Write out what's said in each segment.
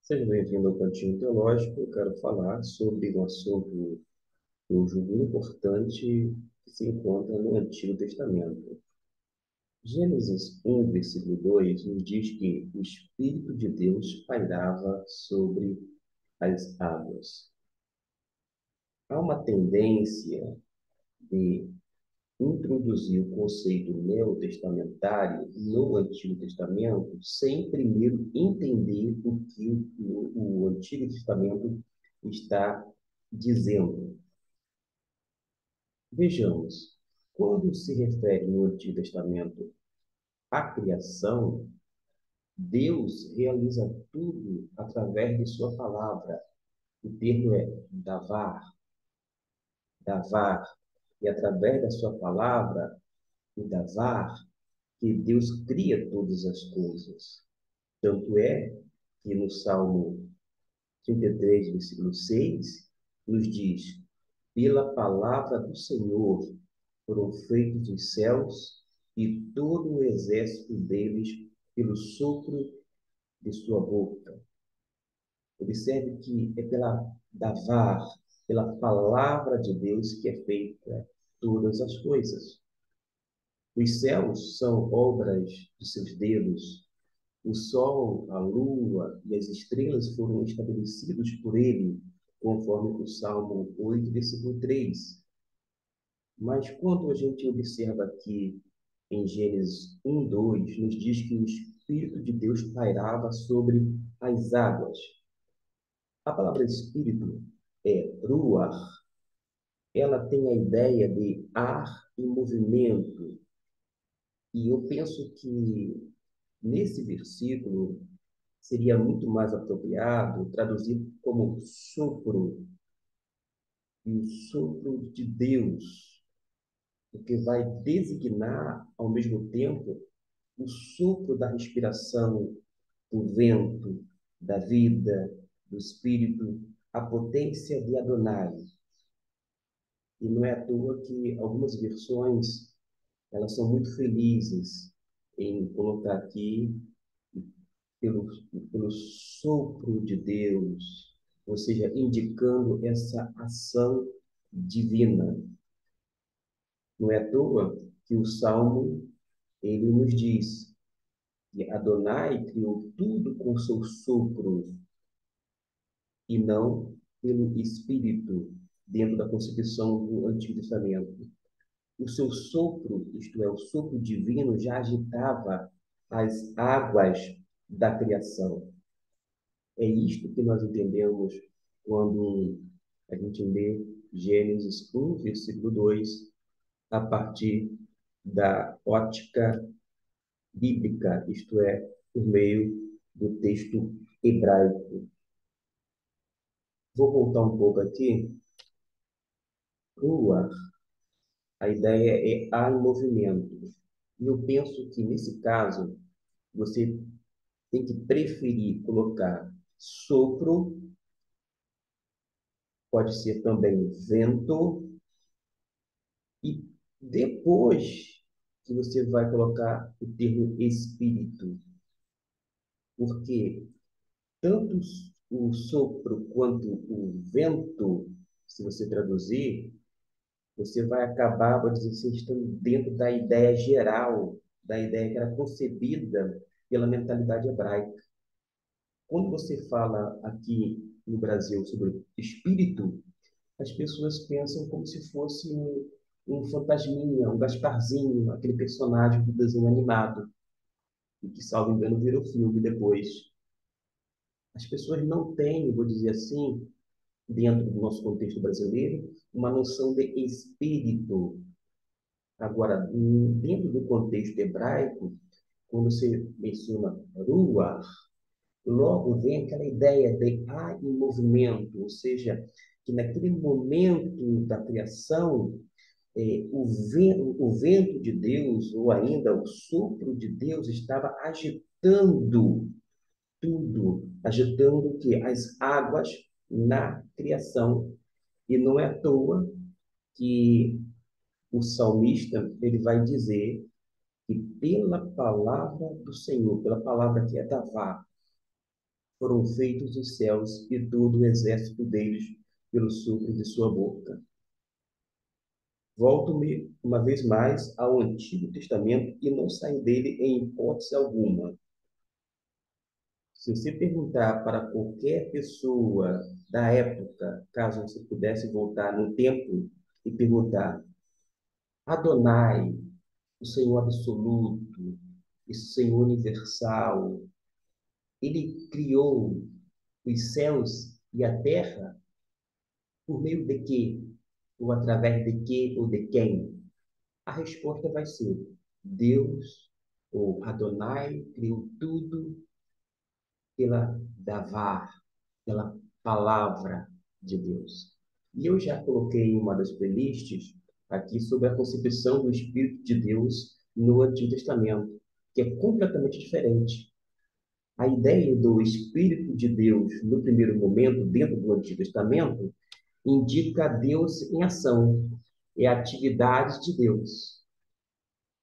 Seja bem-vindo ao Cantinho Teológico. Eu quero falar sobre um assunto que eu julgo importante que se encontra no Antigo Testamento. Gênesis 1, versículo 2, nos diz que o Espírito de Deus pairava sobre as águas. Há uma tendência de introduzir o conceito neotestamentário no Antigo Testamento sem primeiro entender o que o Antigo Testamento está dizendo. Vejamos, quando se refere no Antigo Testamento à criação, Deus realiza tudo através de sua palavra. O termo é davar, davar. E através da sua palavra, o davar, que Deus cria todas as coisas. Tanto é que no Salmo 33, versículo 6, nos diz: pela palavra do Senhor foram feitos os céus e todo o exército deles pelo sopro de sua boca. Observe que é pela davar, pela palavra de Deus que é feita todas as coisas. Os céus são obras de seus dedos. O sol, a lua e as estrelas foram estabelecidos por ele, conforme o Salmo 8, versículo 3. Mas quando a gente observa aqui em Gênesis 1, 2, nos diz que o Espírito de Deus pairava sobre as águas. A palavra Espírito é ruach. Ela tem a ideia de ar em movimento. E eu penso que nesse versículo seria muito mais apropriado traduzir como sopro, e o sopro de Deus, porque vai designar, ao mesmo tempo, o sopro da respiração, do vento, da vida, do Espírito, a potência de Adonai. E não é à toa que algumas versões, elas são muito felizes em colocar aqui pelo, pelo sopro de Deus, ou seja, indicando essa ação divina. Não é à toa que o Salmo, ele nos diz que Adonai criou tudo com seu sopro e não pelo Espírito, dentro da concepção do Antigo Testamento. O seu sopro, isto é, o sopro divino, já agitava as águas da criação. É isto que nós entendemos quando a gente lê Gênesis 1, versículo 2, a partir da ótica bíblica, isto é, por meio do texto hebraico. Vou voltar um pouco aqui. Rua, a ideia é ar em movimento. E eu penso que, nesse caso, você tem que preferir colocar sopro, pode ser também vento, e depois que você vai colocar o termo espírito, porque tanto o sopro quanto o vento, se você traduzir, você vai acabar, vou dizer assim, estando dentro da ideia geral, da ideia que era concebida pela mentalidade hebraica. Quando você fala aqui no Brasil sobre espírito, as pessoas pensam como se fosse um fantasminha, um Gasparzinho, aquele personagem do desenho animado, e que, salvo engano, virou filme depois. As pessoas não têm, vou dizer assim, dentro do nosso contexto brasileiro, uma noção de espírito. Agora, dentro do contexto hebraico, quando você menciona ruach, logo vem aquela ideia de ar em movimento, ou seja, que naquele momento da criação, o vento de Deus, ou ainda o sopro de Deus, estava agitando tudo, agitando o quê? As águas na criação. E não é à toa que o salmista ele vai dizer que pela palavra do Senhor, pela palavra que é Davá, foram feitos os céus e todo o exército deles pelo sopro de sua boca. Volto-me uma vez mais ao Antigo Testamento e não saio dele em hipótese alguma. Se você perguntar para qualquer pessoa da época, caso você pudesse voltar no tempo e perguntar: Adonai, o Senhor absoluto, o Senhor universal, ele criou os céus e a terra por meio de quê? Ou através de quê ou de quem? A resposta vai ser: Deus, ou Adonai, criou tudo pela Davar, pela palavra de Deus. E eu já coloquei em uma das playlists aqui sobre a concepção do Espírito de Deus no Antigo Testamento, que é completamente diferente. A ideia do Espírito de Deus, no primeiro momento, dentro do Antigo Testamento, indica Deus em ação, é a atividade de Deus.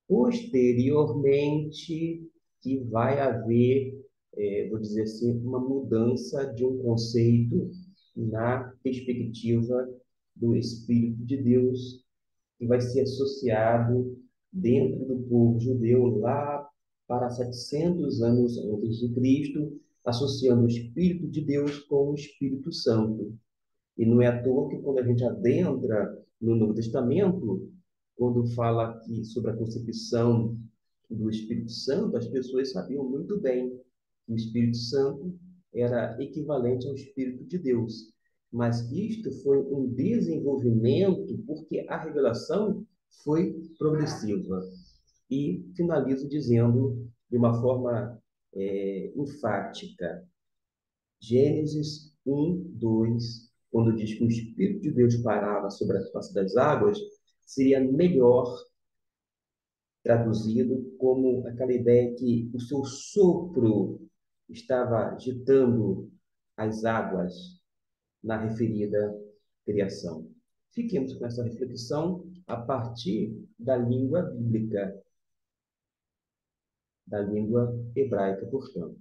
Posteriormente, que vai haver, vou dizer assim, uma mudança de um conceito na perspectiva do Espírito de Deus, que vai ser associado dentro do povo judeu lá para 700 anos antes de Cristo, associando o Espírito de Deus com o Espírito Santo. E não é à toa que quando a gente adentra no Novo Testamento, quando fala aqui sobre a concepção do Espírito Santo, as pessoas sabiam muito bem que o Espírito Santo era equivalente ao Espírito de Deus. Mas isto foi um desenvolvimento porque a revelação foi progressiva. E finalizo dizendo de uma forma enfática, Gênesis 1:2, quando diz que o Espírito de Deus parava sobre a face das águas, seria melhor traduzido como aquela ideia que o seu sopro estava agitando as águas na referida criação. Fiquemos com essa reflexão a partir da língua bíblica, da língua hebraica, portanto.